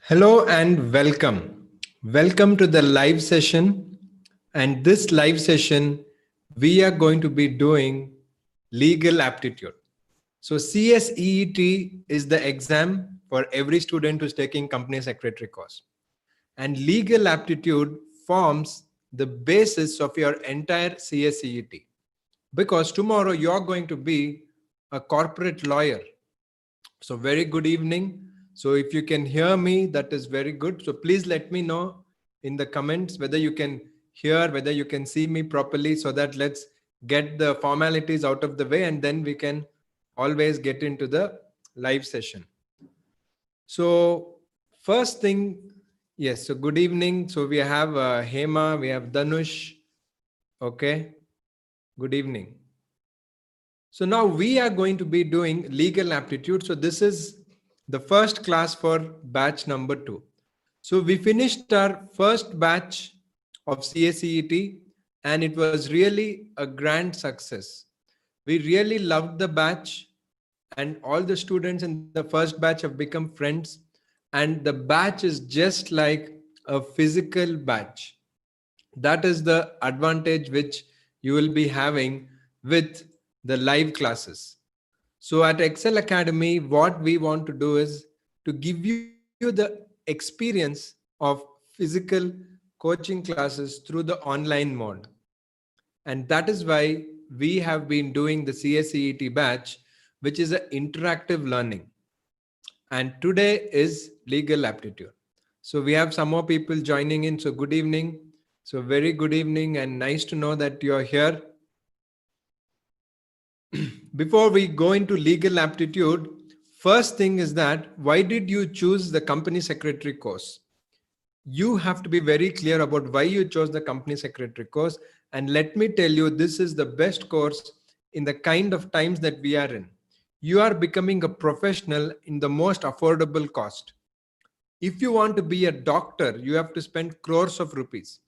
Hello and welcome. Welcome to the live session. And this live session, we are going to be doing legal aptitude. So CSEET is the exam for every student who's taking company secretary course. And legal aptitude forms the basis of your entire CSEET. Because tomorrow you're going to be a corporate lawyer. So very good evening. So if you can hear me, that is very good. So please let me know in the comments whether you can hear, whether you can see me properly, so that let's get the formalities out of the way and then we can always get into the live session. So first thing, yes, so good evening. So we have Hema, we have Dhanush. Okay, good evening. So now we are going to be doing legal aptitude. So this is the first class for batch number 2. So we finished our first batch of CSEET and it was really a grand success. We really loved the batch and all the students in the first batch have become friends, and the batch is just like a physical batch. That is the advantage which you will be having with the live classes. So at Excel Academy, what we want to do is to give you the experience of physical coaching classes through the online mode. And that is why we have been doing the CSEET batch, which is an interactive learning. And today is legal aptitude. So we have some more people joining in. So good evening. So very good evening and nice to know that you're here. Before we go into legal aptitude, first thing is that why did you choose the company secretary course? You have to be very clear about why you chose the company secretary course. And let me tell you, this is the best course in the kind of times that we are in. You are becoming a professional in the most affordable cost. If you want to be a doctor, you have to spend crores of rupees.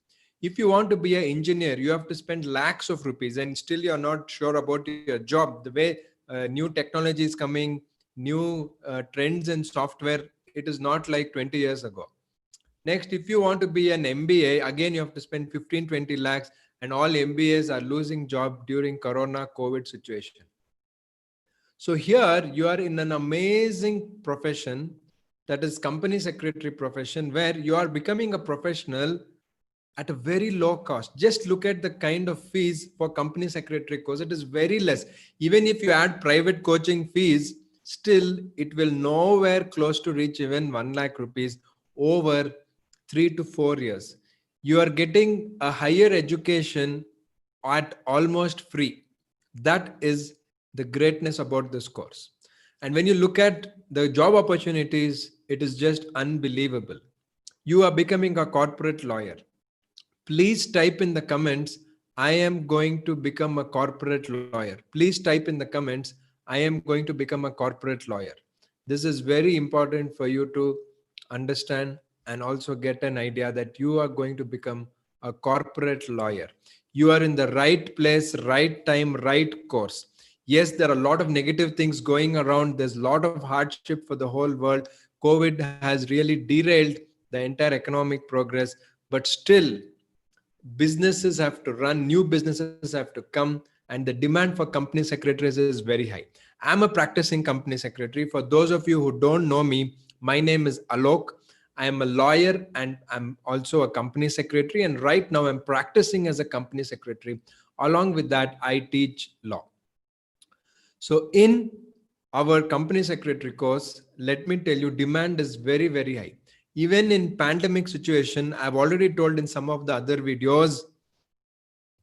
If you want to be an engineer, you have to spend lakhs of rupees, and still you're not sure about your job. The way new technology is coming, new trends in software, it is not like 20 years ago. Next, if you want to be an MBA, again, you have to spend 15, 20 lakhs, and all MBAs are losing job during Corona COVID situation. So here you are in an amazing profession, that is company secretary profession, where you are becoming a professional at a very low cost. Just look at the kind of fees for company secretary course. It is very less. Even if you add private coaching fees, still it will nowhere close to reach even 1 lakh rupees over 3 to 4 years. You are getting a higher education at almost free. That is the greatness about this course. And when you look at the job opportunities, it is just unbelievable. You are becoming a corporate lawyer. Please type in the comments, I am going to become a corporate lawyer. Please type in the comments, I am going to become a corporate lawyer. This is very important for you to understand and also get an idea that you are going to become a corporate lawyer. You are in the right place, right time, right course. Yes, there are a lot of negative things going around. There's a lot of hardship for the whole world. COVID has really derailed the entire economic progress, but still businesses have to run, new businesses have to come, and the demand for company secretaries is very high. I'm a practicing company secretary. For those of you who don't know me, my name is Alok. I am a lawyer and I'm also a company secretary. And right now I'm practicing as a company secretary. Along with that, I teach law. So in our company secretary course, let me tell you, demand is very, very high. Even in pandemic situation, I've already told in some of the other videos,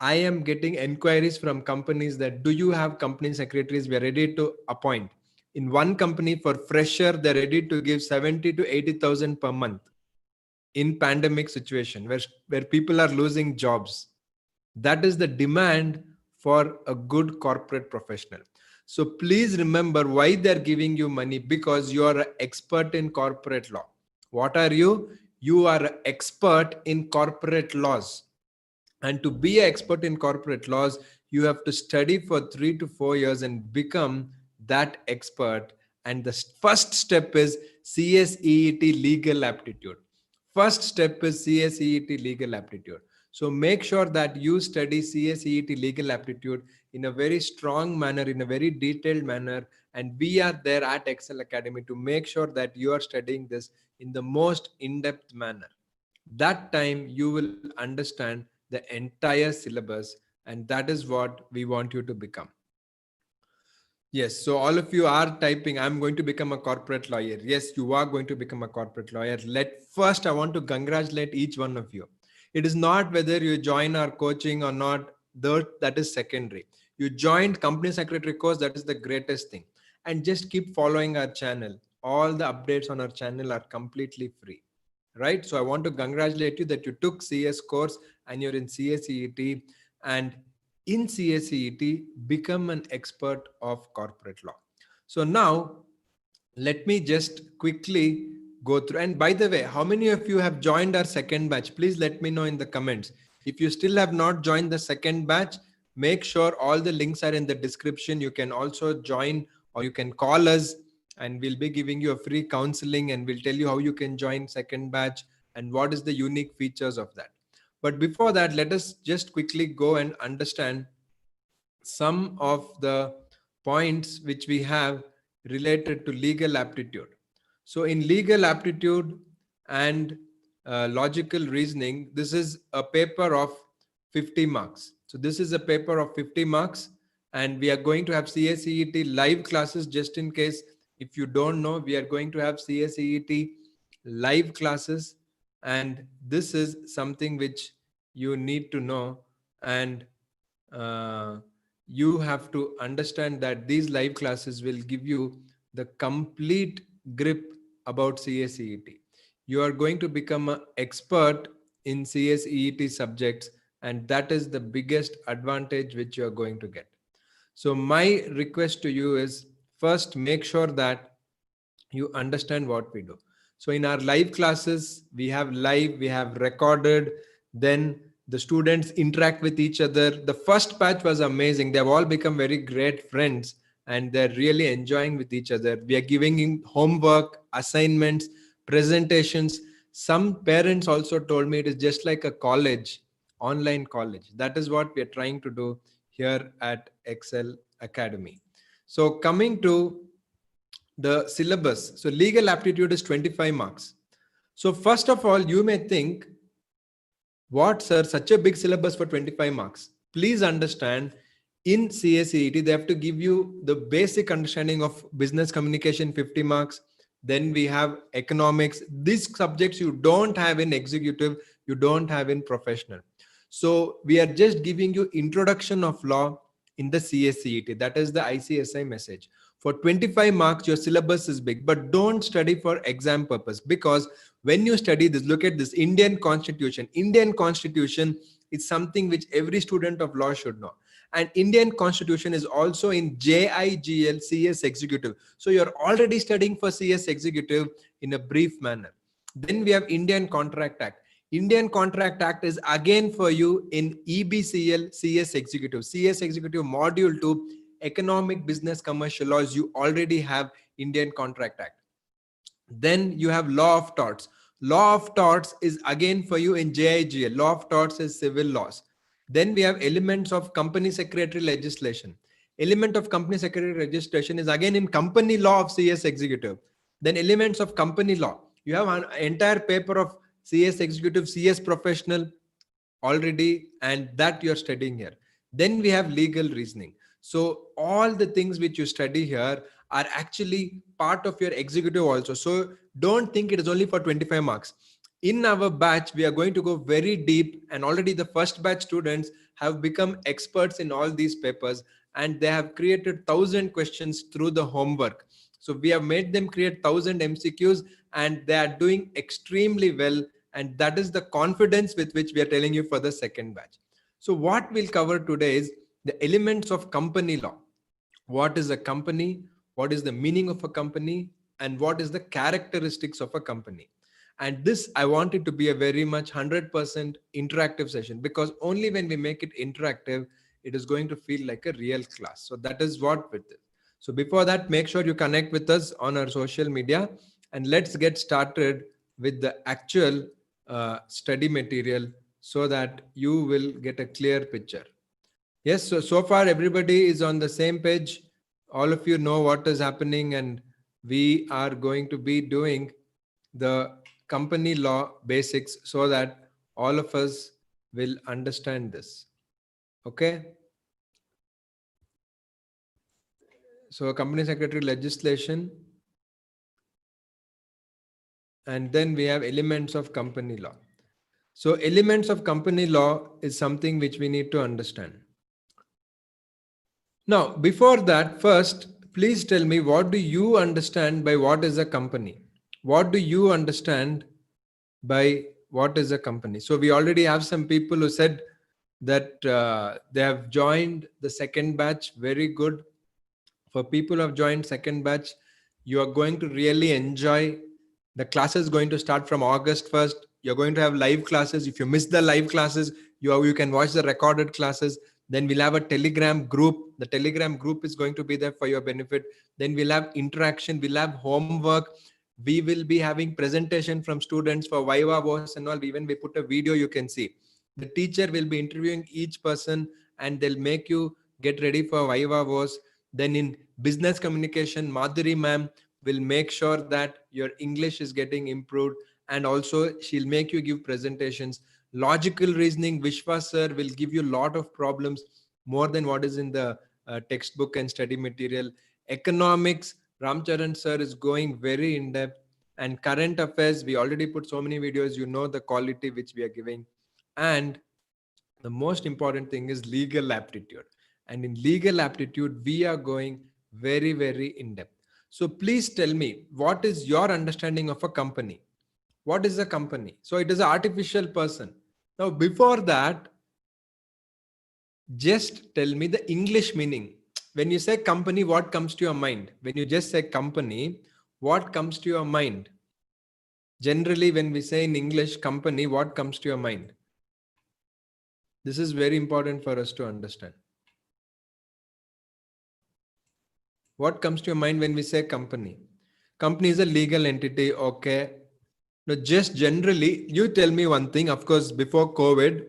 I am getting inquiries from companies that do you have company secretaries? We are ready to appoint. In one company for fresher, they're ready to give 70 to 80,000 per month in pandemic situation where people are losing jobs. That is the demand for a good corporate professional. So please remember why they're giving you money, because you are an expert in corporate law. What are you? You are an expert in corporate laws. And to be an expert in corporate laws, you have to study for 3 to 4 years and become that expert. And the first step is CSEET legal aptitude. First step is CSEET legal aptitude. So make sure that you study CSEET legal aptitude in a very strong manner, in a very detailed manner. And we are there at Excel Academy to make sure that you are studying this in the most in-depth manner. That time you will understand the entire syllabus, and that is what we want you to become. Yes, so all of you are typing, I'm going to become a corporate lawyer. Yes, you are going to become a corporate lawyer. First, I want to congratulate each one of you. It is not whether you join our coaching or not, that is secondary. You joined company secretary course, that is the greatest thing. And just keep following our channel. All the updates on our channel are completely free, right? So I want to congratulate you that you took CS course and you're in CSEET, and in CSEET, become an expert of corporate law. So now let me just quickly go through. And by the way, how many of you have joined our second batch? Please let me know in the comments. If you still have not joined the second batch, make sure all the links are in the description. You can also join, or you can call us, and we'll be giving you a free counseling, and we'll tell you how you can join second batch and what is the unique features of that. But before that, let us just quickly go and understand some of the points which we have related to legal aptitude. So in legal aptitude and logical reasoning, this is a paper of 50 marks. So this is a paper of 50 marks, and we are going to have CSEET live classes. Just in case if you don't know, we are going to have CSEET live classes, and this is something which you need to know. And uh, you have to understand that these live classes will give you the complete grip about CSEET. You are going to become an expert in CSEET subjects, and that is the biggest advantage which you are going to get. So my request to you is, first make sure that you understand what we do. So in our live classes, we have live, we have recorded, then the students interact with each other. The first batch was amazing. They've all become very great friends, and they're really enjoying with each other. We are giving in homework, assignments, presentations. Some parents also told me it is just like a college, online college. That is what we are trying to do here at Excel Academy. So coming to the syllabus. So legal aptitude is 25 marks. So first of all, you may think, what, sir, such a big syllabus for 25 marks? Please understand, in CSEET, they have to give you the basic understanding of business communication, 50 marks. Then we have economics. These subjects you don't have in executive, you don't have in professional. So we are just giving you introduction of law in the CSEET. That is the ICSI message. For 25 marks, your syllabus is big, but don't study for exam purpose, because when you study this, look at this Indian Constitution. Indian Constitution is something which every student of law should know. And Indian Constitution is also in JIGL CS Executive. So you're already studying for CS Executive in a brief manner. Then we have Indian Contract Act. Indian Contract Act is again for you in EBCL CS Executive. CS Executive Module 2, Economic, Business, Commercial Laws. You already have Indian Contract Act. Then you have Law of Torts. Law of Torts is again for you in JIGL. Law of Torts is civil laws. Then we have elements of company secretary legislation. Element of company secretary legislation is again in company law of CS Executive. Then elements of company law. You have an entire paper of CS Executive, CS Professional already, and that you're studying here. Then we have legal reasoning. So all the things which you study here are actually part of your executive also. So don't think it is only for 25 marks. In our batch, we are going to go very deep, and already the first batch students have become experts in all these papers, and they have created 1,000 questions through the homework. So we have made them create 1,000 MCQs, and they are doing extremely well. And that is the confidence with which we are telling you for the second batch. So what we'll cover today is the elements of company law. What is a company? What is the meaning of a company? And what is the characteristics of a company? And this, I want it to be a very much 100% interactive session, because only when we make it interactive, it is going to feel like a real class. So that is what with it. So before that, make sure you connect with us on our social media, and let's get started with the actual study material so that you will get a clear picture. Yes, so far everybody is on the same page. All of you know what is happening, and we are going to be doing the company law basics so that all of us will understand this. Okay. So company secretary legislation, and then we have elements of company law. So elements of company law is something which we need to understand. Now, before that, first, please tell me, what do you understand by what is a company? What do you understand by what is a company? So we already have some people who said that they have joined the second batch. Very good. For people who have joined second batch, you are going to really enjoy. The class is going to start from August 1st. You're going to have live classes. If you miss the live classes, you can watch the recorded classes. Then we'll have a Telegram group. The Telegram group is going to be there for your benefit. Then we'll have interaction. We'll have homework. We will be having presentation from students for Viva Voice and all. Even we put a video you can see. The teacher will be interviewing each person, and they'll make you get ready for Viva Voice. Then in business communication, Madhuri ma'am will make sure that your English is getting improved, and also she'll make you give presentations. Logical reasoning, Vishwa sir will give you a lot of problems, more than what is in the textbook and study material. Economics, Ramcharan sir is going very in depth. And current affairs, we already put so many videos, you know the quality which we are giving. And the most important thing is legal aptitude. And in legal aptitude, we are going very, very in depth. So please tell me, what is your understanding of a company? What is a company? So it is an artificial person. Now, before that, just tell me the English meaning. When you say company, what comes to your mind? When you just say company, what comes to your mind? Generally, when we say in English company, what comes to your mind? This is very important for us to understand. What comes to your mind when we say company? Company is a legal entity, okay? Now, just generally, you tell me one thing. Of course, before COVID,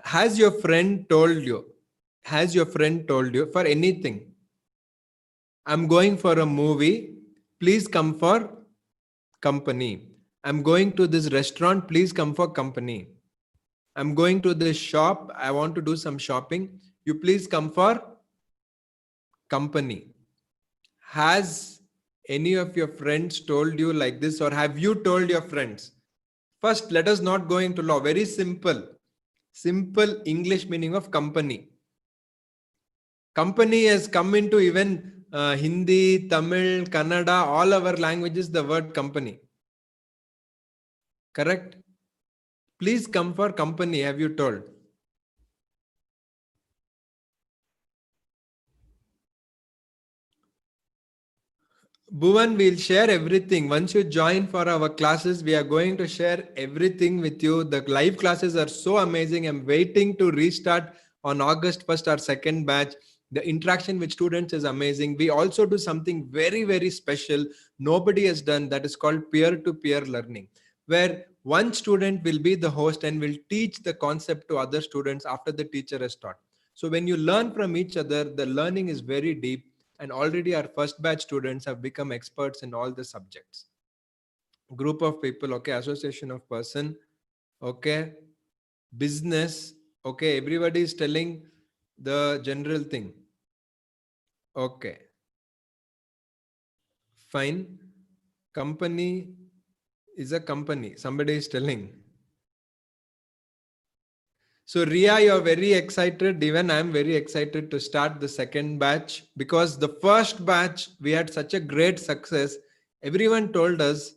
has your friend told you? Has your friend told you for anything? I'm going for a movie. Please come for company. I'm going to this restaurant. Please come for company. I'm going to this shop. I want to do some shopping. You please come for company. Has any of your friends told you like this, or have you told your friends? First, let us not go into law. Very simple. Simple English meaning of company. Company has come into even Hindi, Tamil, Kannada, all our languages, the word company. Correct? Please come for company, have you told? Bhuvan, we'll share everything. Once you join for our classes, we are going to share everything with you. The live classes are so amazing. I'm waiting to restart on August 1st, our second batch. The interaction with students is amazing. We also do something very, very special. Nobody has done, that is called peer-to-peer learning, where one student will be the host and will teach the concept to other students after the teacher has taught. So when you learn from each other, the learning is very deep. And already our first batch students have become experts in all the subjects. Group of people, okay, association of person, okay, business, okay, everybody is telling the general thing. Okay, fine. Company is a company, somebody is telling. So Ria, you're very excited. Even I'm very excited to start the second batch, because the first batch, we had such a great success. Everyone told us,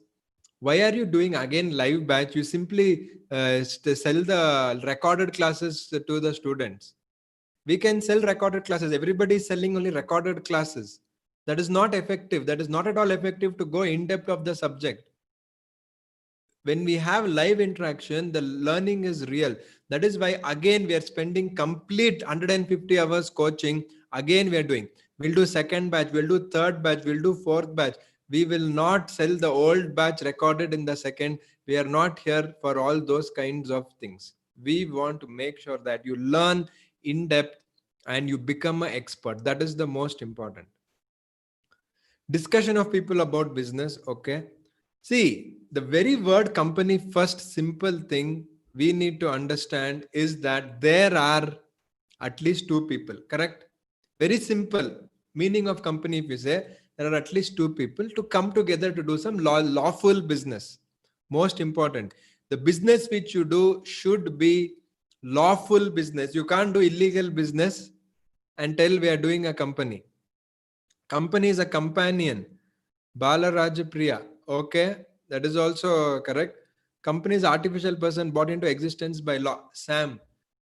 why are you doing again live batch? You simply sell the recorded classes to the students. We can sell recorded classes. Everybody is selling only recorded classes. That is not effective. That is not at all effective to go in depth of the subject. When we have live interaction, the learning is real. That is why again we are spending complete 150 hours coaching. Again we are doing. We'll do second batch, we'll do third batch, we'll do fourth batch. We will not sell the old batch recorded in the second. We are not here for all those kinds of things. We want to make sure that you learn in depth and you become an expert. That is the most important. Discussion of people about business. Okay. See, the very word company, first simple thing we need to understand is that there are at least two people, correct? Very simple meaning of company. If you say there are at least two people to come together to do some lawful business. Most important, the business which you do should be lawful business. You can't do illegal business and tell we are doing a company. Company is a companion. Bala Rajapriya. Okay, that is also correct. Company is artificial person brought into existence by law. Sam.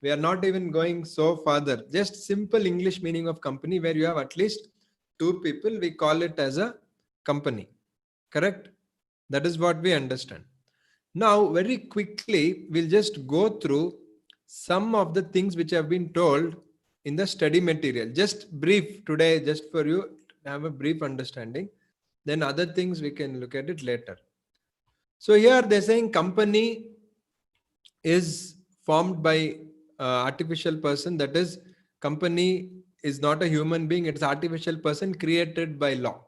We are not even going so further. Just simple English meaning of company where you have at least two people. We call it as a company. Correct? That is what we understand. Now, very quickly, we'll just go through some of the things which have been told in the study material. Just brief today, just for you to have a brief understanding. Then other things we can look at it later. So here they're saying company is formed by artificial person. That is, company is not a human being. It's artificial person created by law.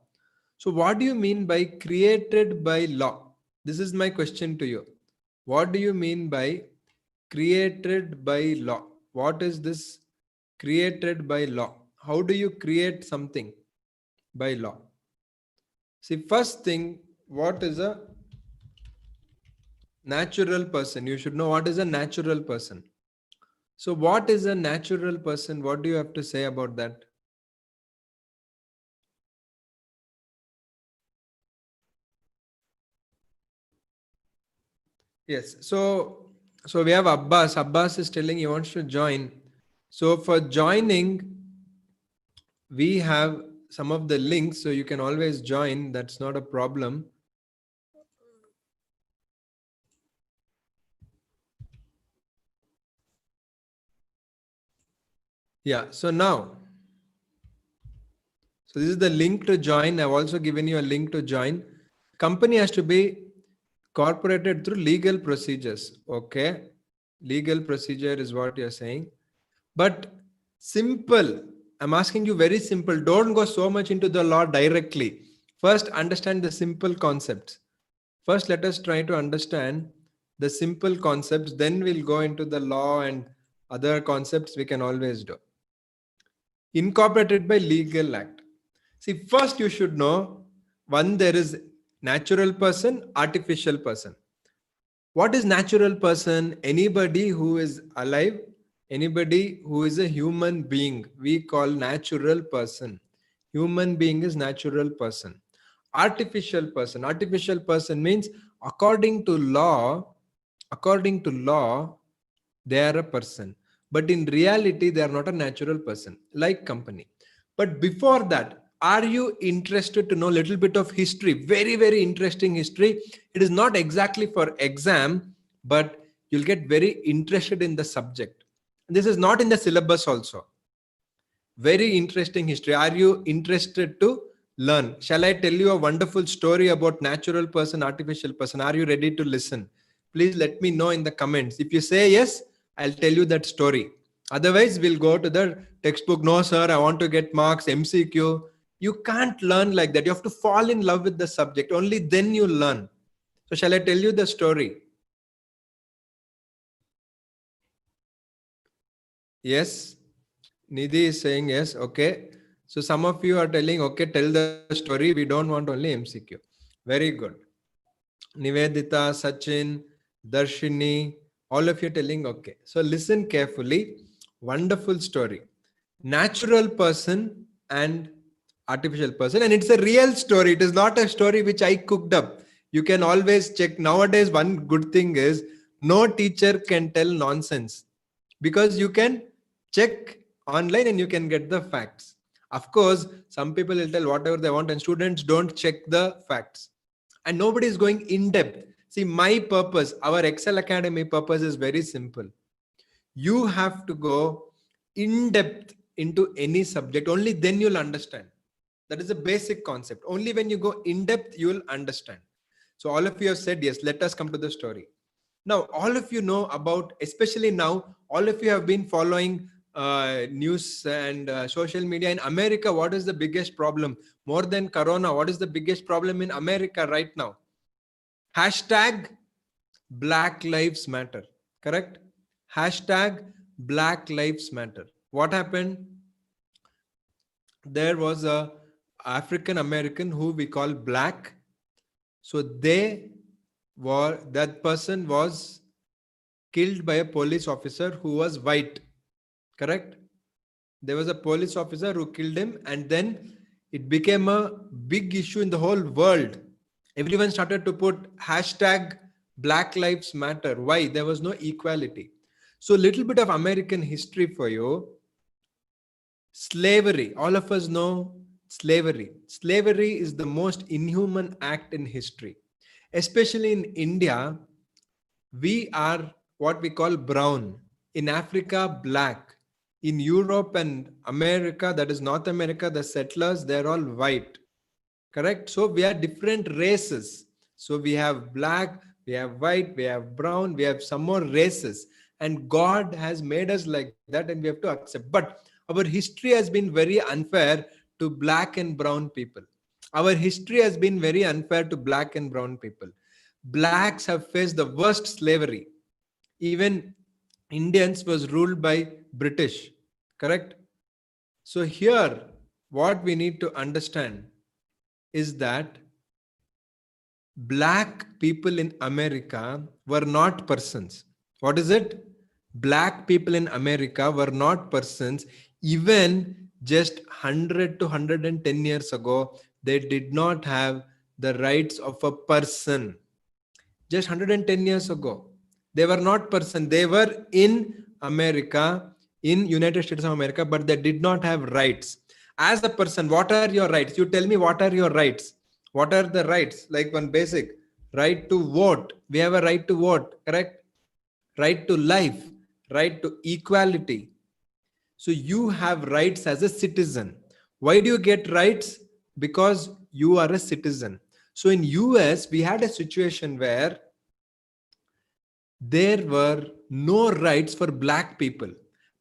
So what do you mean by created by law? This is my question to you. What do you mean by created by law? What is this created by law? How do you create something by law? See, first thing, what is a natural person? You should know what is a natural person. So what is a natural person? What do you have to say about that? Yes. So we have Abbas. Abbas is telling he wants to join. So for joining, we have some of the links. So you can always join. That's not a problem. Yeah. So now, so this is the link to join. I've also given you a link to join. Company has to be incorporated through legal procedures. Okay. Legal procedure is what you're saying. But simple, I'm asking you very simple. Don't go so much into the law directly. First, understand the simple concepts. First, let us try to understand the simple concepts. Then we'll go into the law and other concepts we can always do. Incorporated by legal act. See, first you should know, one, there is natural person, artificial person. What is natural person? Anybody who is alive, anybody who is a human being, we call natural person. Human being is natural person. Artificial person means according to law, they are a person. But in reality, they are not a natural person, like company. But before that, are you interested to know a little bit of history? Very, very interesting history. It is not exactly for exam, but you'll get very interested in the subject. This is not in the syllabus also. Very interesting history. Are you interested to learn? Shall I tell you a wonderful story about natural person, artificial person? Are you ready to listen? Please let me know in the comments. If you say yes, I'll tell you that story. Otherwise, we'll go to the textbook. No, sir, I want to get marks, MCQ. You can't learn like that. You have to fall in love with the subject. Only then you learn. So shall I tell you the story? Yes. Nidhi is saying yes. Okay. So some of you are telling, okay, tell the story. We don't want only MCQ. Very good. Nivedita, Sachin, Darshini, all of you telling, okay. So listen carefully. Wonderful story. Natural person and artificial person. And it's a real story. It is not a story which I cooked up. You can always check. Nowadays, one good thing is no teacher can tell nonsense because you can check online and you can get the facts. Of course, some people will tell whatever they want and students don't check the facts. And nobody is going in depth. See, my purpose, our Excel Academy purpose is very simple. You have to go in depth into any subject, only then you'll understand. That is a basic concept. Only when you go in depth, you will understand. So all of you have said yes. Let us come to the story. Now, all of you know about, especially now, all of you have been following news and social media. In America, what is the biggest problem? More than Corona, what is the biggest problem in America right now? Hashtag Black Lives Matter. Correct? Hashtag Black Lives Matter. What happened? There was a African American who we call black. So that person was killed by a police officer who was white. Correct? There was a police officer who killed him, and then it became a big issue in the whole world. Everyone started to put hashtag Black Lives Matter. Why? There was no equality. So, little bit of American history for you. Slavery. All of us know slavery. Slavery is the most inhuman act in history. Especially in India, we are what we call brown. In Africa, black. In Europe and America, that is North America, the settlers, they're all white. Correct? So we are different races. So we have black, we have white, we have brown, we have some more races. And God has made us like that, and we have to accept. But our history has been very unfair to black and brown people. Our history has been very unfair to black and brown people. Blacks have faced the worst slavery. Even Indians was ruled by British. Correct? So here, what we need to understand is that black people in America were not persons. What is it? Black people in America were not persons. Even just 100 to 110 years ago, they did not have the rights of a person. Just 110 years ago, they were not person. They were in America, in United States of America, but they did not have rights. As a person, what are your rights? You tell me, what are your rights? What are the rights? Like one basic right to vote. We have a right to vote, correct? Right to life, right to equality. So you have rights as a citizen. Why do you get rights? Because you are a citizen. So in US, we had a situation where there were no rights for black people.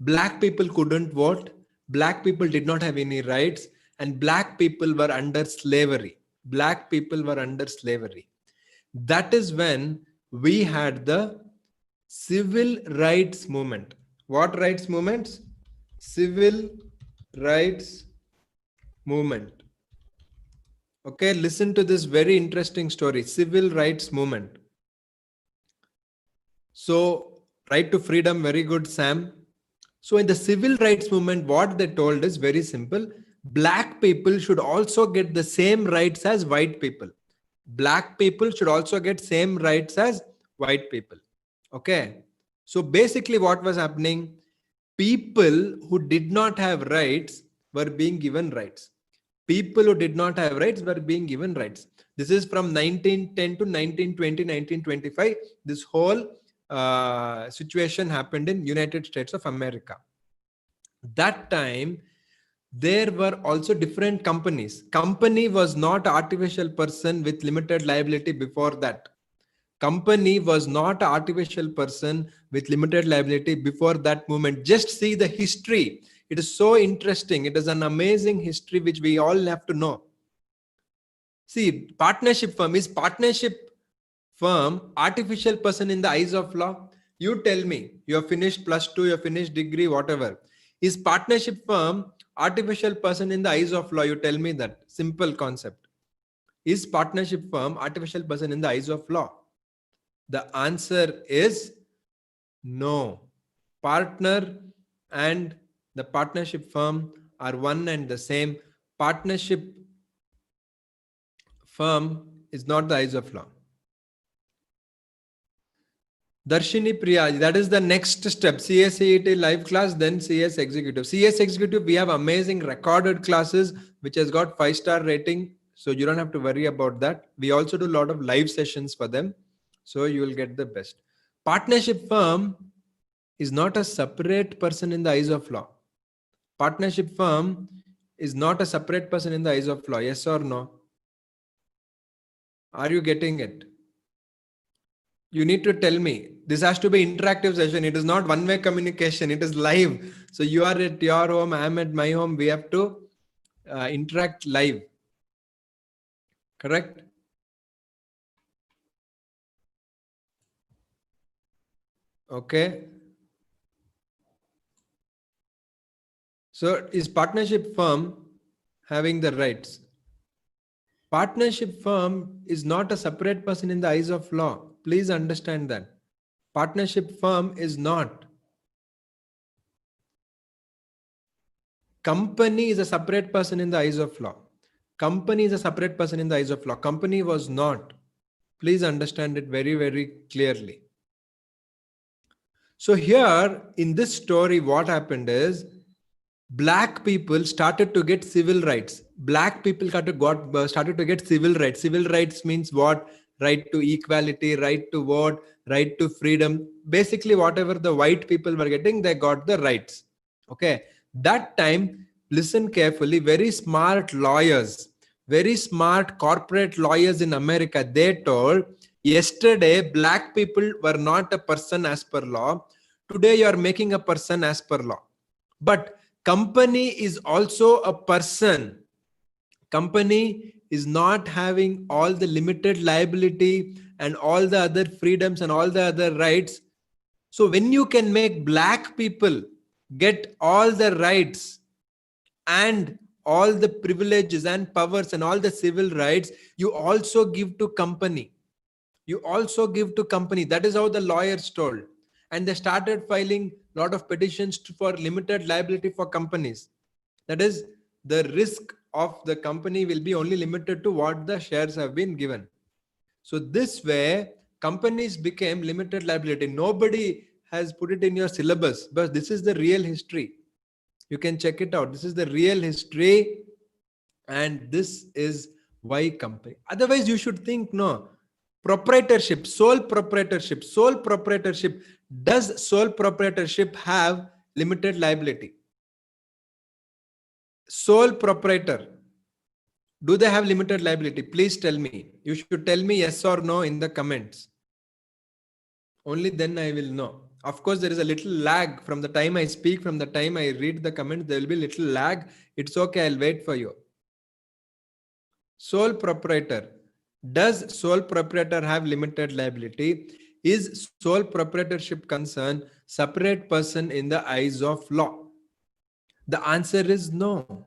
Black people couldn't vote. Black people did not have any rights, and black people were under slavery. Black people were under slavery. That is when we had the civil rights movement. What rights movements? Civil rights movement. Okay, listen to this very interesting story. Civil rights movement. So, right to freedom, very good, Sam. So, in the civil rights movement, what they told is very simple. Black people should also get the same rights as white people. Black people should also get same rights as white people. Okay. So, basically, what was happening? People who did not have rights were being given rights. People who did not have rights were being given rights. This is from 1910 to 1920, 1925. This whole situation happened in United States of America. That time, there were also different companies. Company was not artificial person with limited liability before that. Company was not an artificial person with limited liability before that moment. Just see the history. It is so interesting. It is an amazing history which we all have to know. See, partnership firm is partnership firm, artificial person in the eyes of law. You tell me, you have finished +2, you have finished degree, whatever. Is partnership firm artificial person in the eyes of law? You tell me that. Simple concept. Is partnership firm artificial person in the eyes of law? The answer is no. Partner and the partnership firm are one and the same. Partnership firm is not the eyes of law. Darshini Priya, that is the next step. CSET live class, then CS Executive. CS Executive, we have amazing recorded classes which has got 5-star rating. So you don't have to worry about that. We also do a lot of live sessions for them. So you will get the best. Partnership firm is not a separate person in the eyes of law. Partnership firm is not a separate person in the eyes of law. Yes or no? Are you getting it? You need to tell me. This has to be interactive session. It is not one-way communication. It is live. So you are at your home, I am at my home. We have to interact live. Correct? Okay. So is partnership firm having the rights? Partnership firm is not a separate person in the eyes of law. Please understand that. Partnership firm is not. Company is a separate person in the eyes of law. Company is a separate person in the eyes of law. Company was not. Please understand it very, very clearly. So here in this story, what happened is black people started to get civil rights. Black people started to get civil rights. Civil rights means what? Right to equality, right to vote, right to freedom. Basically, whatever the white people were getting, they got the rights. Okay. That time, listen carefully, very smart lawyers, very smart corporate lawyers in America, they told, yesterday, black people were not a person as per law. Today, you are making a person as per law. But company is also a person. Company is not having all the limited liability and all the other freedoms and all the other rights. So when you can make black people get all the rights and all the privileges and powers and all the civil rights, you also give to company. You also give to company. That is how the lawyers told. And they started filing a lot of petitions for limited liability for companies. That is, the risk of the company will be only limited to what the shares have been given. So this way, companies became limited liability. Nobody has put it in your syllabus, but this is the real history. You can check it out. This is the real history, and this is why company. Otherwise, you should think, no, proprietorship, sole proprietorship, sole proprietorship. Does sole proprietorship have limited liability? Sole proprietor, do they have limited liability? Please tell me. You should tell me yes or no in the comments. Only then I will know. Of course, there is a little lag from the time I speak, from the time I read the comments, there will be a little lag. It's okay, I'll wait for you. Sole proprietor. Does sole proprietor have limited liability? Is sole proprietorship concern separate person in the eyes of law? The answer is no.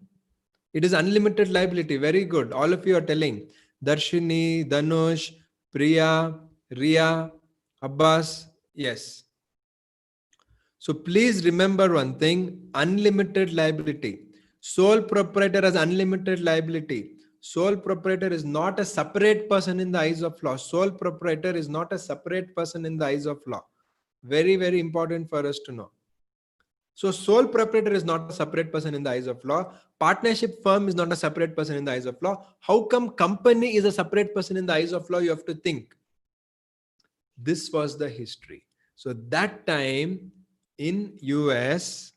It is unlimited liability. Very good. All of you are telling. Darshini, Dhanush, Priya, Ria, Abbas. Yes. So please remember one thing, unlimited liability. Sole proprietor has unlimited liability. Sole proprietor is not a separate person in the eyes of law. Sole proprietor is not a separate person in the eyes of law. Very, very important for us to know. So sole proprietor is not a separate person in the eyes of law. Partnership firm is not a separate person in the eyes of law. How come company is a separate person in the eyes of law? You have to think. This was the history. So that time in US,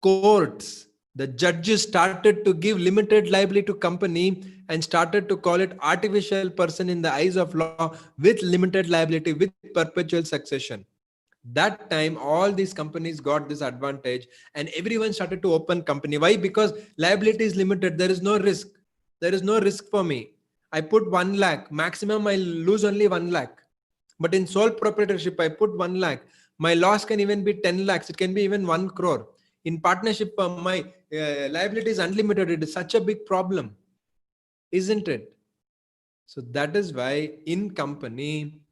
courts, the judges started to give limited liability to company and started to call it artificial person in the eyes of law with limited liability with perpetual succession. That time all these companies got this advantage and everyone started to open company. Why? Because liability is limited. There is no risk. There is no risk for me. I put 1 lakh, maximum I lose only 1 lakh. But in sole proprietorship, I put 1 lakh. My loss can even be 10 lakhs. It can be even 1 crore. In partnership, my liability is unlimited. It is such a big problem, isn't it? So that is why in company,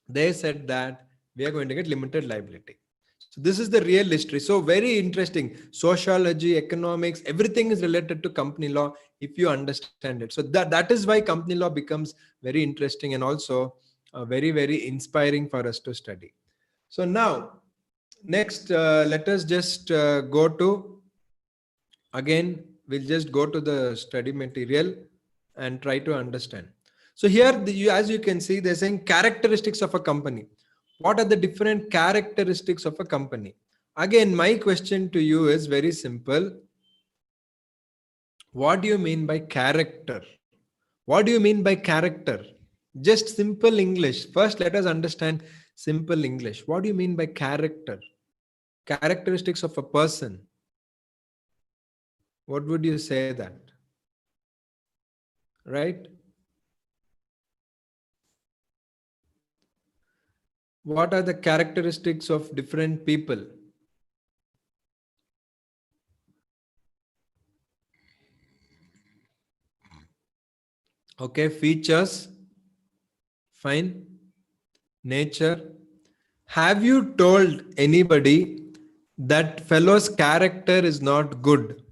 they said that we are going to get limited liability. So this is the real history. So very interesting. Sociology, economics, everything is related to company law if you understand it. So that is why company law becomes very interesting and also very, very inspiring for us to study. So now, next, let us just go to, again, we'll just go to the study material and try to understand. So here, as you can see, they're saying characteristics of a company. What are the different characteristics of a company? Again, my question to you is very simple. What do you mean by character? What do you mean by character? Just simple English. First, let us understand simple English. What do you mean by character? Characteristics of a person. What would you say that? Right? What are the characteristics of different people? Okay, features. Fine. Nature. Have you told anybody that fellow's character is not good?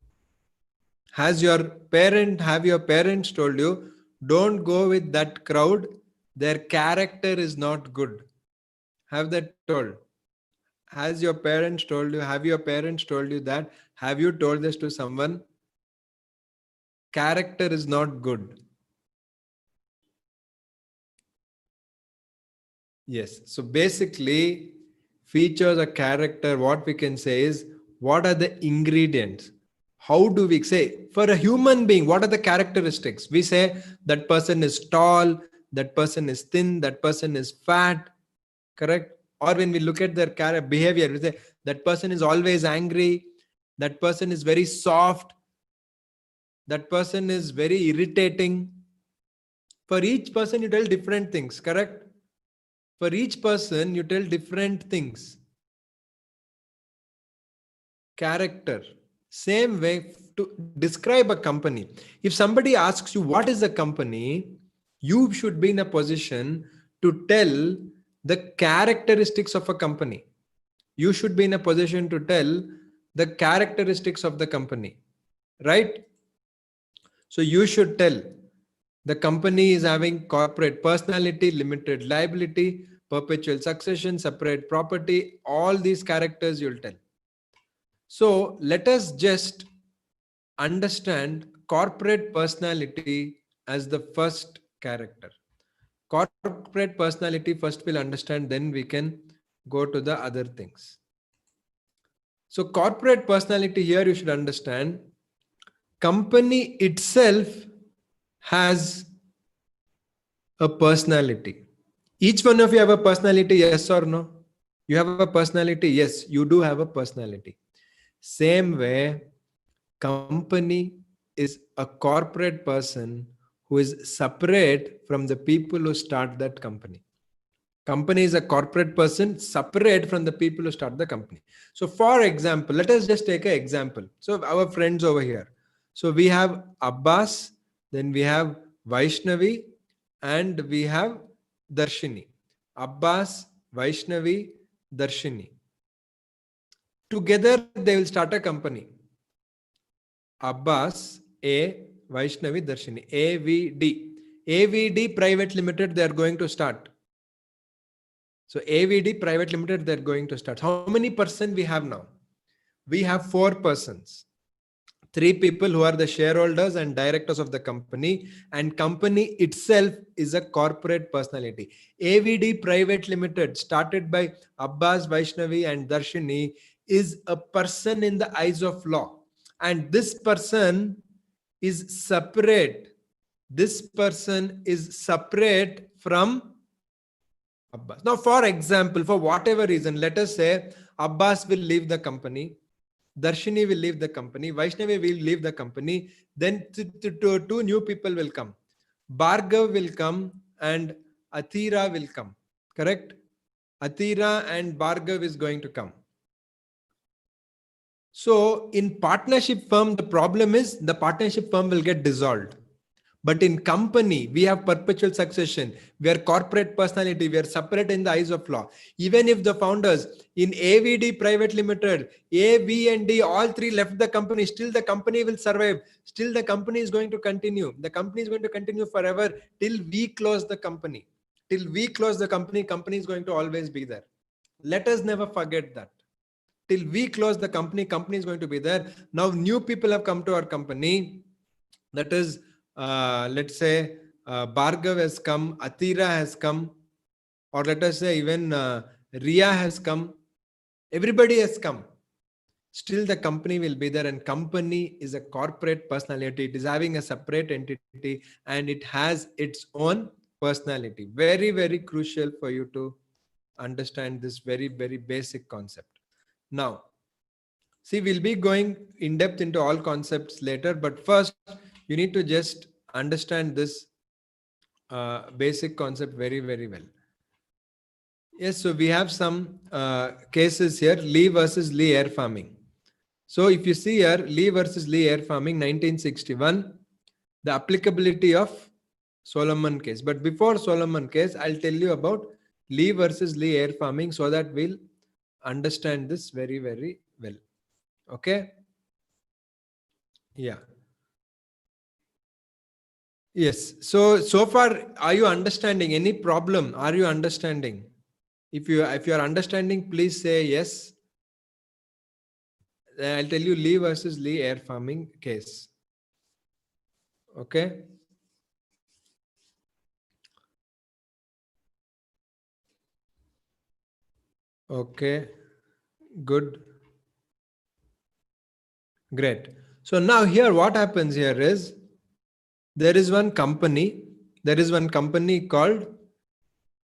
Have your parents told you, don't go with that crowd, their character is not good? Have that told? Have your parents told you that? Have you told this to someone? Character is not good. Yes. So basically, features or character, what we can say is, what are the ingredients? How do we say, for a human being, what are the characteristics? We say that person is tall, that person is thin, that person is fat, correct? Or when we look at their behavior, we say that person is always angry, that person is very soft, that person is very irritating. For each person, you tell different things, correct? For each person, you tell different things. Character. Same way to describe a company. If somebody asks you what is a company, you should be in a position to tell the characteristics of a company. You should be in a position to tell the characteristics of the company, right? So you should tell the company is having corporate personality, limited liability, perpetual succession, separate property, all these characters you'll tell. So let us just understand corporate personality as the first character. Corporate personality first we'll understand, then we can go to the other things. So corporate personality, here you should understand, company itself has a personality. Each one of you have a personality, yes or no? You have a personality, yes, you do have a personality. Same way, company is a corporate person who is separate from the people who start that company. Company is a corporate person separate from the people who start the company. So for example, let us just take an example. So our friends over here. So we have Abbas, then we have Vaishnavi, and we have Darshini. Abbas, Vaishnavi, Darshini. Together they will start a company. Abbas, A, Vaishnavi, Darshini, AVD. AVD Private Limited, they are going to start. So AVD Private Limited, they're going to start. How many person we have now? We have 4 persons. 3 people who are the shareholders and directors of the company, and company itself is a corporate personality. AVD Private Limited, started by Abbas, Vaishnavi and Darshini, is a person in the eyes of law. And this person is separate. This person is separate from Abbas. Now, for example, for whatever reason, let us say Abbas will leave the company, Darshini will leave the company, Vaishnavi will leave the company, then two new people will come. Bhargav will come and Athira will come. Correct? Athira and Bhargav is going to come. So in partnership firm, the problem is the partnership firm will get dissolved. But in company, we have perpetual succession. We are corporate personality. We are separate in the eyes of law. Even if the founders in AVD Private Limited, A, B, and D, all 3 left the company, still the company will survive. Still the company is going to continue. The company is going to continue forever till we close the company. Till we close the company, company is going to always be there. Let us never forget that. Till we close the company, company is going to be there. Now new people have come to our company. That is, let's say Bhargav has come, Athira has come, or let us say even Ria has come. Everybody has come. still the company will be there, and company is a corporate personality. It is having a separate entity and it has its own personality. Very, very crucial for you to understand this very, very basic concept. Now, see, we'll be going in depth into all concepts later, but first you need to just understand this basic concept very, very well. Yes, so we have some cases here, Lee versus Lee air farming. So if you see here, Lee versus Lee air farming, 1961, the applicability of Solomon case. But before Solomon case, I'll tell you about Lee versus Lee air farming so that we'll understand this very, very well. Okay. Yeah. Yes. So far, are you understanding any problem? Are you understanding? If you are understanding, please say yes. I'll tell you Lee versus Lee air farming case. Okay. Okay. Good. Great. So now here, what happens here is there is one company. There is one company called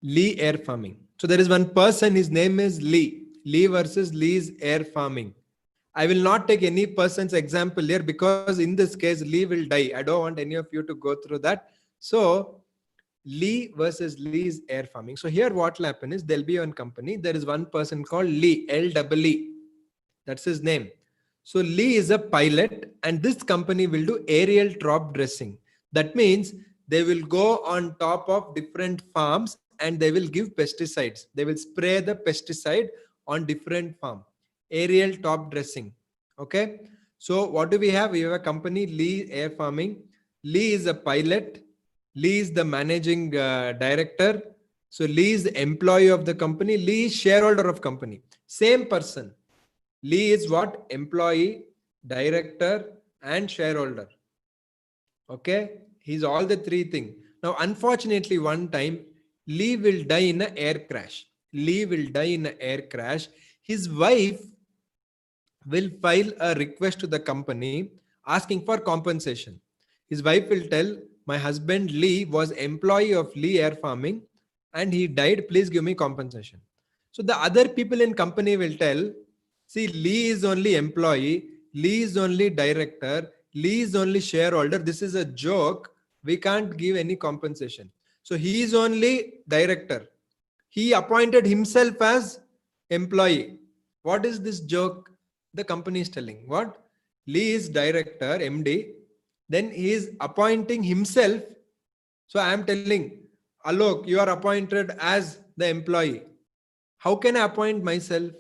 Lee Air Farming. So there is one person. His name is Lee. Lee versus Lee's Air Farming. I will not take any person's example here because in this case, Lee will die. I don't want any of you to go through that. So Lee versus Lee's air farming. So here what will happen is there'll be one company. There is one person called Lee, L-E-E. That's his name. So Lee is a pilot and this company will do aerial top dressing. That means they will go on top of different farms and they will give pesticides. They will spray the pesticide on different farm. Aerial top dressing. Okay. So what do we have? We have a company, Lee Air Farming. Lee is a pilot. Lee is the managing director. So Lee is the employee of the company. Lee is shareholder of company. Same person. Lee is what? Employee, director, and shareholder. Okay. He's all the three things. Now, unfortunately, one time, Lee will die in an air crash. Lee will die in an air crash. His wife will file a request to the company asking for compensation. His wife will tell, my husband Lee was employee of Lee Air Farming and he died. Please give me compensation. So the other people in company will tell, see, Lee is only employee, Lee is only director, Lee is only shareholder. This is a joke. We can't give any compensation. So he is only director. He appointed himself as employee. What is this joke? The company is telling what? Lee is director, MD. Then he is appointing himself. So I am telling, Alok, you are appointed as the employee. How can I appoint myself?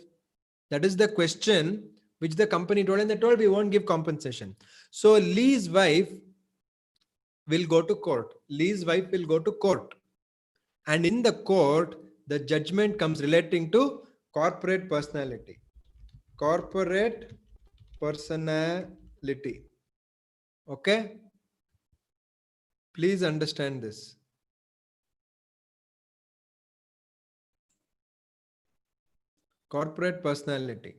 That is the question which the company told, and they told we won't give compensation. So Lee's wife will go to court. Lee's wife will go to court. And in the court, the judgment comes relating to corporate personality. Corporate personality. Okay. Please understand this. Corporate personality.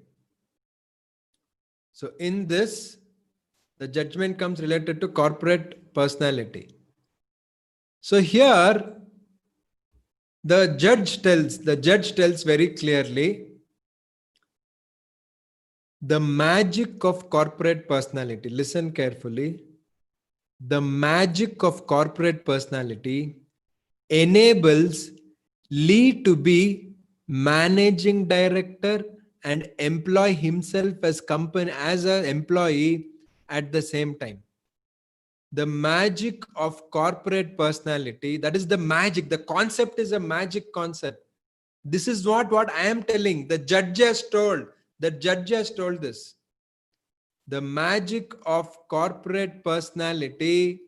So in this, the judgment comes related to corporate personality. So here, the judge tells very clearly the magic of corporate personality. Listen carefully. The magic of corporate personality enables Lee to be managing director and employ himself as an employee at the same time. The magic of corporate personality, that is the magic. The concept is a magic concept. This is what I am telling. The judge has told. The judge has told this. The magic of corporate personality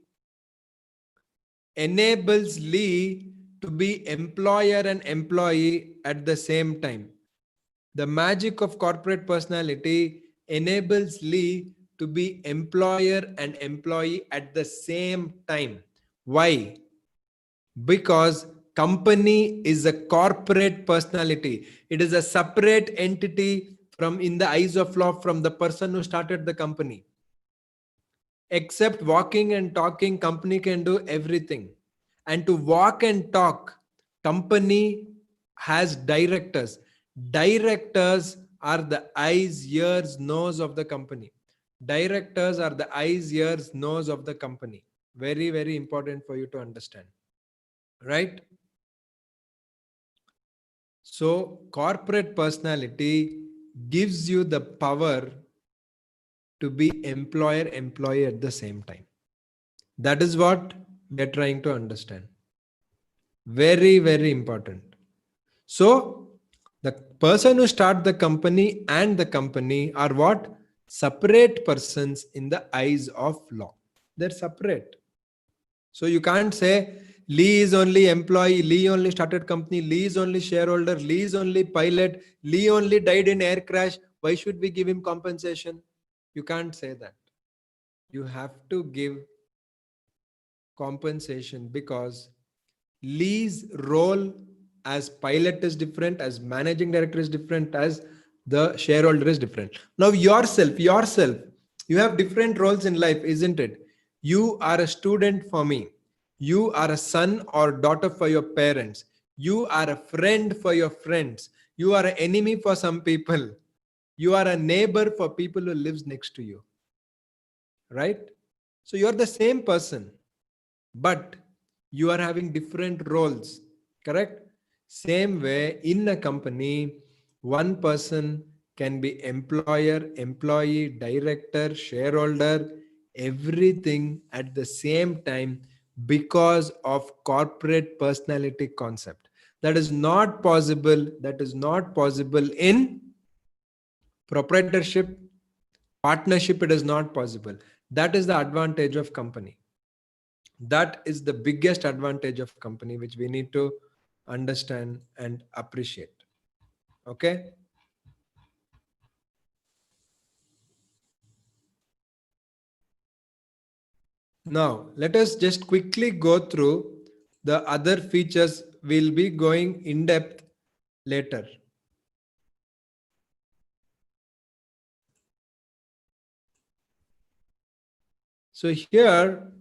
enables Lee to be employer and employee at the same time. The magic of corporate personality enables Lee to be employer and employee at the same time. Why? Because company is a corporate personality. It is a separate entity from in the eyes of law from the person who started the company. Except walking and talking, company can do everything. And to walk and talk, company has directors. Directors are the eyes, ears, nose of the company. Directors are the eyes, ears, nose of the company. Very, very important for you to understand. Right? So, corporate personality gives you the power to be employer-employee at the same time. That is what we are trying to understand. Very, very important. So, the person who start the company and the company are what? Separate persons in the eyes of law. They're separate. So you can't say Lee is only employee, Lee only started company, Lee is only shareholder, Lee is only pilot, Lee only died in air crash. Why should we give him compensation? You can't say that. You have to give compensation because Lee's role as pilot is different, as managing director is different, as the shareholder is different. Now yourself, you have different roles in life, isn't it? You are a student for me. You are a son or daughter for your parents. You are a friend for your friends. You are an enemy for some people. You are a neighbor for people who lives next to you. Right? So you're the same person, but you are having different roles. Correct? Same way in a company, one person can be employer, employee, director, shareholder, everything at the same time because of corporate personality concept. That is not possible. That is not possible in proprietorship, partnership. It is not possible. That is the advantage of company. That is the biggest advantage of company, which we need to understand and appreciate. Okay. Now let us just quickly go through the other features. We'll be going in depth later. So here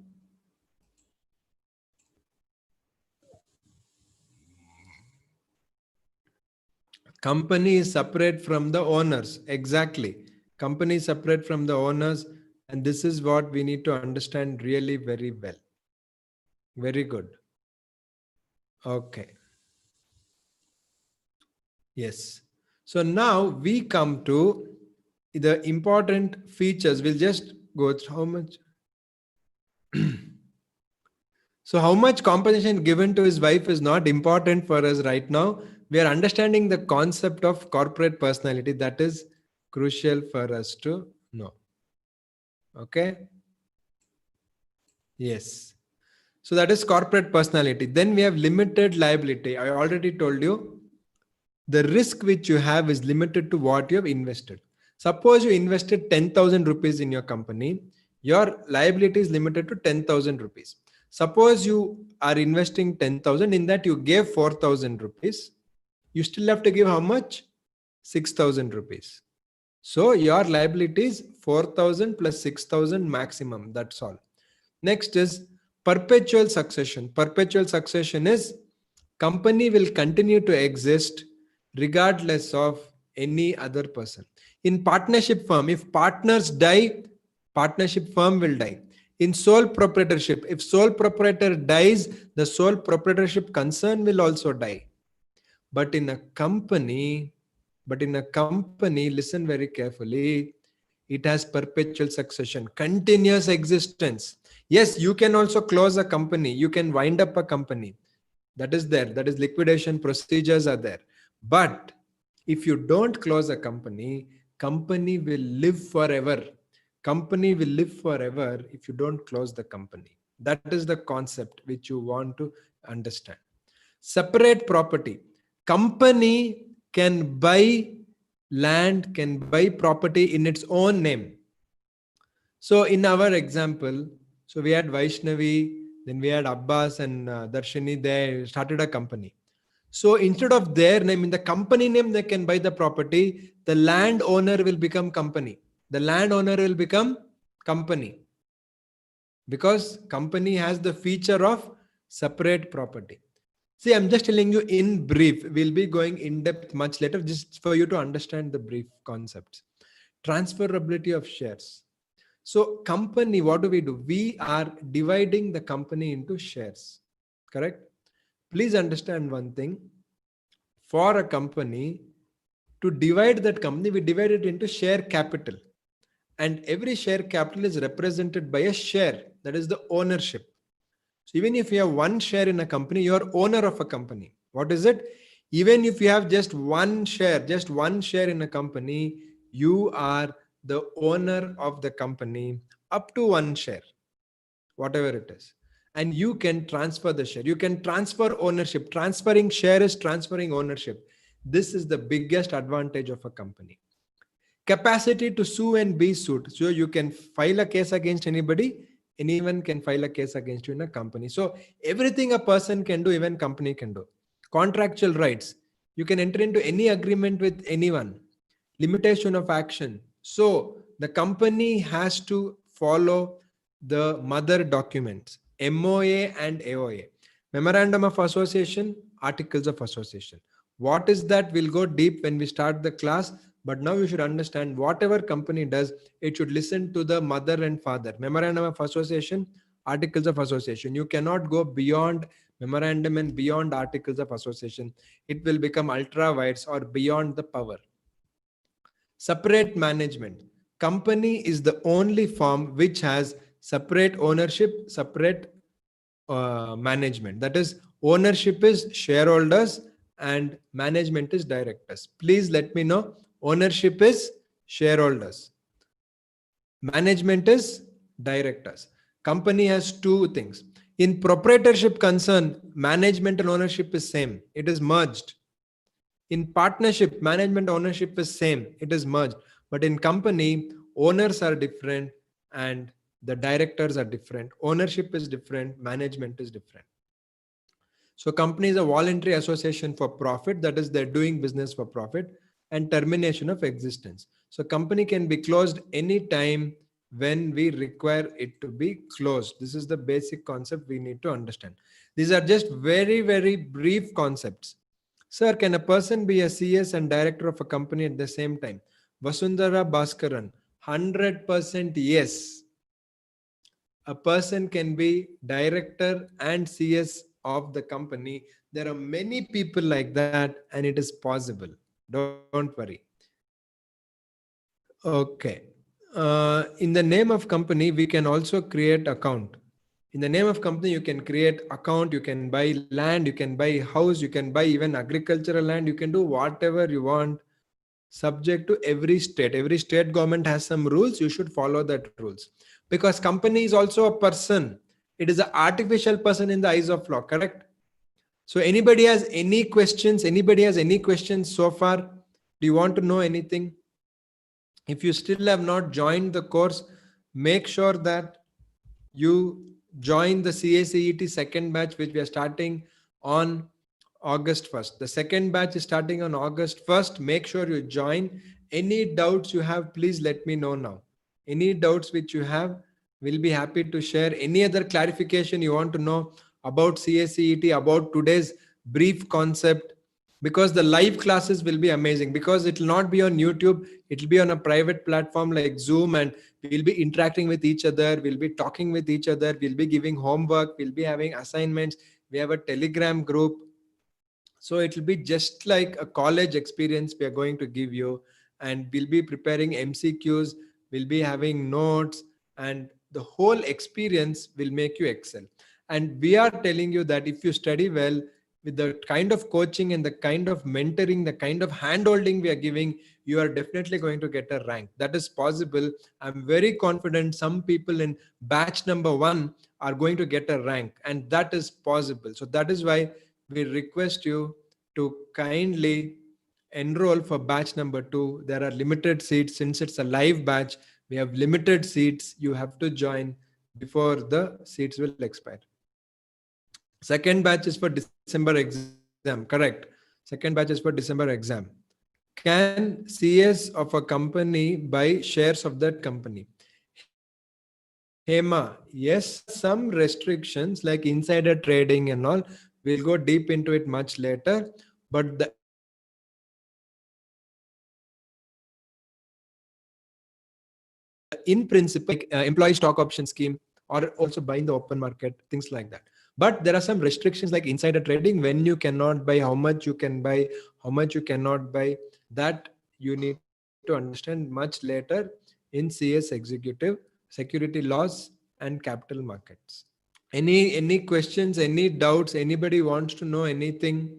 company is separate from the owners. Exactly. Company is separate from the owners. And this is what we need to understand really very well. Very good. Okay. Yes. So now we come to the important features. We'll just go through how much. So how much compensation given to his wife is not important for us right now. We are understanding the concept of corporate personality. That is crucial for us to know. Okay. Yes. So that is corporate personality. Then we have limited liability. I already told you the risk which you have is limited to what you have invested. Suppose you invested 10,000 rupees in your company, your liability is limited to 10,000 rupees. Suppose you are investing 10,000, in that you gave 4,000 rupees, you still have to give how much? 6,000 rupees. So your liability is 4,000 plus 6,000 maximum. That's all. Next is perpetual succession. Perpetual succession is company will continue to exist regardless of any other person. In partnership firm, if partners die, partnership firm will die. In sole proprietorship, if sole proprietor dies, the sole proprietorship concern will also die. But in a company, listen very carefully, it has perpetual succession, continuous existence. Yes, you can also close a company, you can wind up a company. That is there, that is liquidation procedures are there. But if you don't close a company, company will live forever. Company will live forever if you don't close the company. That is the concept which you want to understand. Separate property. Company can buy land, can buy property in its own name. So in our example, so we had Vaishnavi, then we had Abbas and Darshini, they started a company. So instead of their name, in the company name, they can buy the property. The landowner will become company. The landowner will become company, because company has the feature of separate property. See, I'm just telling you in brief. We'll be going in depth much later, just for you to understand the brief concepts. Transferability of shares. So company, what do? We are dividing the company into shares, correct? Please understand one thing. For a company, to divide that company, we divide it into share capital. And every share capital is represented by a share, that is the ownership. So even if you have one share in a company, you are owner of a company. What is it? Even if you have just one share in a company, you are the owner of the company up to one share, whatever it is. And you can transfer the share. You can transfer ownership. Transferring share is transferring ownership. This is the biggest advantage of a company. Capacity to sue and be sued. So you can file a case against anybody. Anyone can file a case against you in a company. So everything a person can do, even company can do. Contractual rights. You can enter into any agreement with anyone. Limitation of action. So the company has to follow the mother documents, MOA and AOA. Memorandum of Association, Articles of Association. What is that? We'll go deep when we start the class. But now you should understand, whatever company does, it should listen to the mother and father. Memorandum of Association, Articles of Association. You cannot go beyond memorandum and beyond Articles of Association. It will become ultra vires or beyond the power. Separate management. Company is the only firm which has separate ownership, separate management. That is, ownership is shareholders and management is directors. Please let me know. Ownership is shareholders. Management is directors. Company has two things. In proprietorship concern, management and ownership is same. It is merged. In partnership, management ownership is same. It is merged. But in company, owners are different and the directors are different. Ownership is different. Management is different. So company is a voluntary association for profit. That is, they're doing business for profit. And termination of existence. So company can be closed anytime when we require it to be closed. This is the basic concept we need to understand. These are just very, very brief concepts. Sir, can a person be a CS and director of a company at the same time? Vasundhara Bhaskaran, 100% yes. A person can be director and CS of the company. There are many people like that, and it is possible. Don't worry. Okay. In the name of company, we can also create account. In the name of company, you can create account, you can buy land, you can buy house, you can buy even agricultural land, you can do whatever you want, subject to every state. Every state government has some rules, you should follow that rules. Because company is also a person. It is an artificial person in the eyes of law, correct? So anybody has any questions? Anybody has any questions so far? Do you want to know anything? If you still have not joined the course, make sure that you join the CACET second batch, which we are starting on August 1st. The second batch is starting on August 1st. Make sure you join. Any doubts you have, please let me know now. Any doubts which you have, we'll be happy to share. Any other clarification you want to know about CACET, about today's brief concept, because the live classes will be amazing, because it will not be on YouTube. It will be on a private platform like Zoom, and we'll be interacting with each other. We'll be talking with each other. We'll be giving homework. We'll be having assignments. We have a Telegram group. So it will be just like a college experience we are going to give you, and we'll be preparing MCQs. We'll be having notes, and the whole experience will make you excel. And we are telling you that if you study well, with the kind of coaching and the kind of mentoring, the kind of hand-holding we are giving, you are definitely going to get a rank. That is possible. I'm very confident some people in batch number 1 are going to get a rank, and that is possible. So that is why we request you to kindly enroll for batch number 2. There are limited seats. Since it's a live batch, we have limited seats. You have to join before the seats will expire. Second batch is for December exam. exam. Correct. Second batch is for December exam. Can CS of a company buy shares of that company? Hema, yes, some restrictions like insider trading and all. We'll go deep into it much later. But the in principle, like employee stock option scheme, or also buy in the open market, things like that. But there are some restrictions like insider trading, when you cannot buy, how much you can buy, how much you cannot buy. That you need to understand much later in CS Executive, security laws, and capital markets. Any questions, any doubts? Anybody wants to know anything?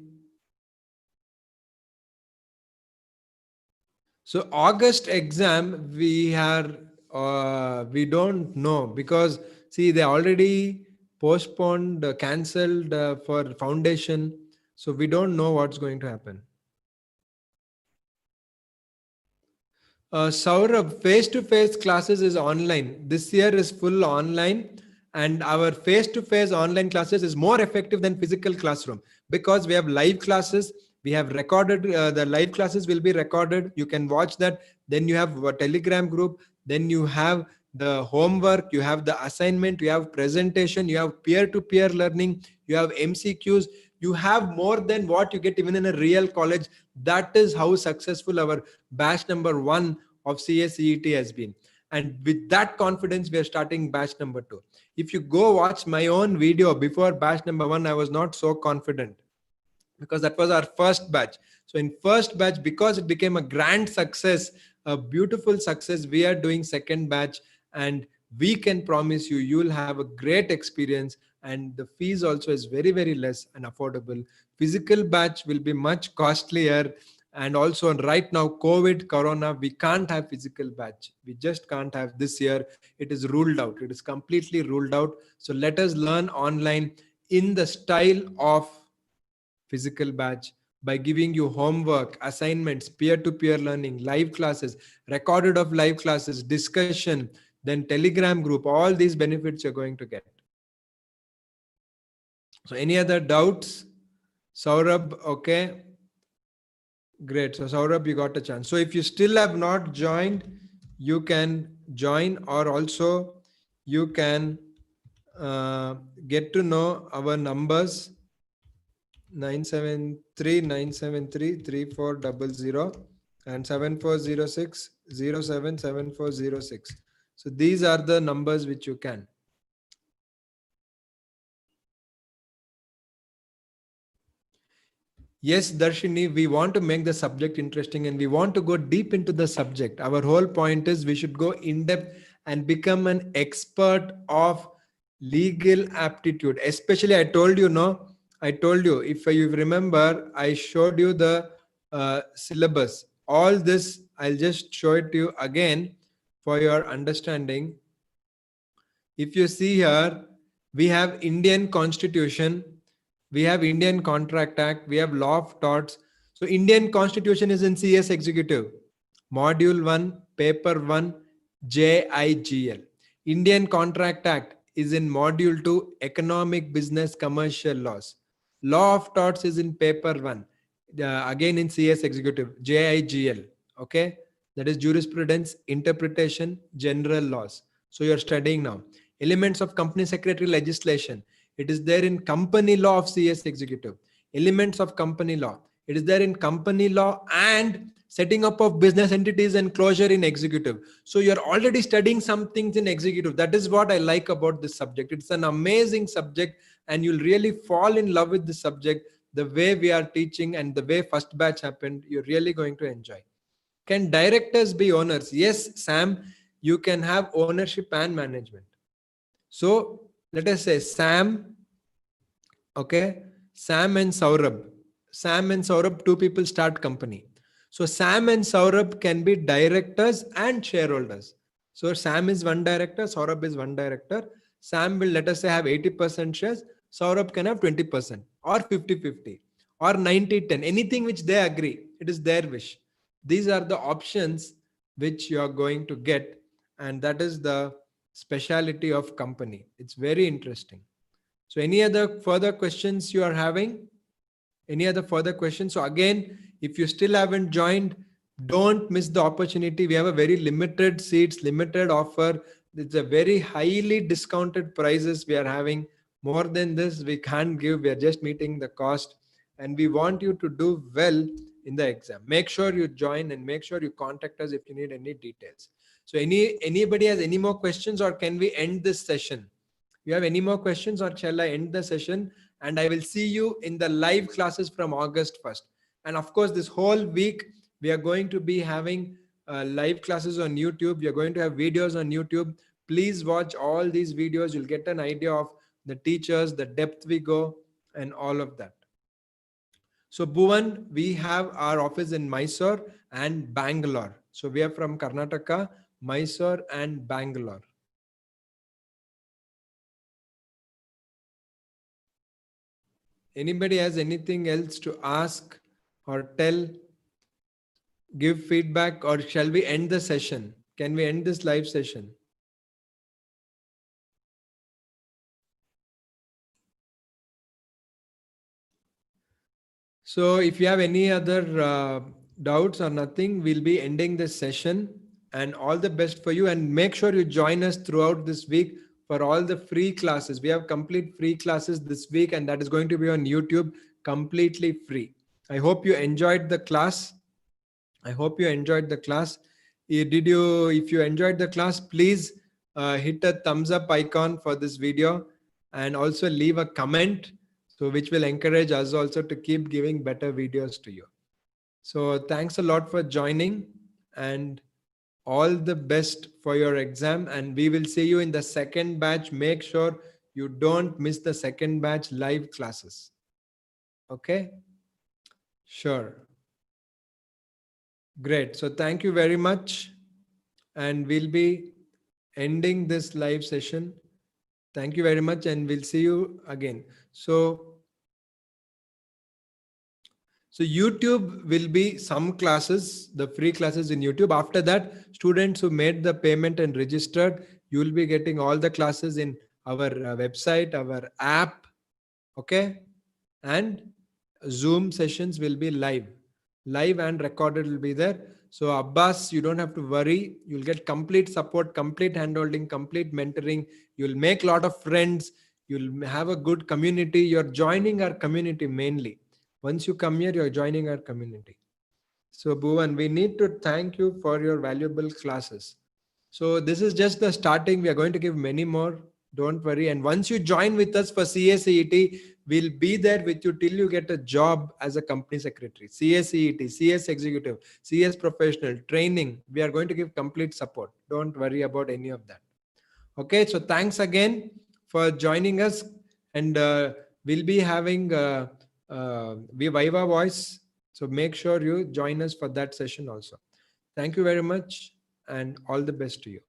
So August exam we don't know, because see, they already postponed, cancelled for foundation. So we don't know what's going to happen. Saurabh, face-to-face classes is online. This year is full online, and our face-to-face online classes is more effective than physical classroom, because we have live classes. We have recorded, the live classes will be recorded. You can watch that. Then you have a Telegram group. Then you have the homework. You have the assignment. You have presentation. You have peer-to-peer learning. You have MCQs. You have more than what you get even in a real college. That is how successful our batch number 1 of CSEET has been. And with that confidence, we are starting batch number 2. If you go watch my own video before batch number 1, I was not so confident, because that was our first batch. So in first batch, because it became a grand success, a beautiful success, we are doing second batch, and we can promise you, you will have a great experience, and the fees also is very, very less and affordable. Physical batch will be much costlier, and also right now, COVID, Corona, we can't have physical batch. We just can't have this year. It is ruled out. It is completely ruled out. So let us learn online in the style of physical batch, by giving you homework, assignments, peer-to-peer learning, live classes, recorded of live classes, discussion, then Telegram group. All these benefits you're going to get. So any other doubts? Saurabh, okay. Great. So Saurabh, you got a chance. So if you still have not joined, you can join, or also you can get to know our numbers. 973-973-3400 and 7406-077406. So these are the numbers which you can. Yes, Darshini, we want to make the subject interesting, and we want to go deep into the subject. Our whole point is we should go in depth and become an expert of legal aptitude. Especially, I told you, if you remember, I showed you the syllabus. All this, I'll just show it to you again for your understanding. If you see here, we have Indian Constitution, we have Indian Contract Act, we have Law of Torts. So Indian Constitution is in CS Executive, Module 1, Paper 1, JIGL. Indian Contract Act is in Module 2, Economic, Business, Commercial Laws. Law of Torts is in Paper 1, again in CS Executive, JIGL. Okay, that is Jurisprudence, Interpretation, General Laws. So you're studying now. Elements of company secretary legislation, it is there in company law of CS Executive. Elements of company law, it is there in company law, and setting up of business entities and closure in executive. So you're already studying some things in executive. That is what I like about this subject. It's an amazing subject, and you'll really fall in love with this subject. The way we are teaching and the way first batch happened, you're really going to enjoy. Can directors be owners? Yes, Sam, you can have ownership and management. So let us say Sam, okay, Sam and Saurabh. Sam and Saurabh, two people start company. So Sam and Saurabh can be directors and shareholders. So Sam is one director, Saurabh is one director. Sam will, let us say, have 80% shares. Saurabh can have 20% or 50-50 or 90-10, anything which they agree. It is their wish. These are the options which you are going to get, and that is the speciality of company. It's very interesting. So any other further questions you are having? Any other further questions? So again, if you still haven't joined, don't miss the opportunity. We have a very limited seats, limited offer. It's a very highly discounted prices we are having. More than this, we can't give. We are just meeting the cost. And we want you to do well in the exam. Make sure you join and make sure you contact us if you need any details. So anybody has any more questions, or can we end this session? You have any more questions, or shall I end the session? And I will see you in the live classes from August 1st. And of course, this whole week, we are going to be having live classes on YouTube. We are going to have videos on YouTube. Please watch all these videos. You'll get an idea of the teachers, the depth we go, and all of that. So Bhuvan, we have our office in Mysore and Bangalore. So we are from Karnataka, Mysore and Bangalore. Anybody has anything else to ask or tell, give feedback, or shall we end the session? Can we end this live session? So if you have any other doubts or nothing, we'll be ending this session, and all the best for you. And make sure you join us throughout this week for all the free classes. We have complete free classes this week, and that is going to be on YouTube completely free. I hope you enjoyed the class. I hope you enjoyed the class. If you enjoyed the class, please hit a thumbs up icon for this video, and also leave a comment, so which will encourage us also to keep giving better videos to you. So thanks a lot for joining, and all the best for your exam. And we will see you in the second batch. Make sure you don't miss the second batch live classes. Okay? Sure. Great. So thank you very much. And we'll be ending this live session. Thank you very much, and we'll see you again. So YouTube will be some classes, the free classes in YouTube. After that, students who made the payment and registered, you will be getting all the classes in our website, our app. Okay. And Zoom sessions will be live and recorded will be there. So Abbas, you don't have to worry. You'll get complete support, complete handholding, complete mentoring. You'll make a lot of friends. You'll have a good community. You're joining our community mainly. Once you come here, you're joining our community. So Bhuvan, we need to thank you for your valuable classes. So this is just the starting. We are going to give many more. Don't worry. And once you join with us for CACET, we'll be there with you till you get a job as a company secretary. CACET, CS executive, CS professional, training. We are going to give complete support. Don't worry about any of that. Okay. So thanks again for joining us. And we'll be having Viva Voice. So make sure you join us for that session also. Thank you very much, and all the best to you.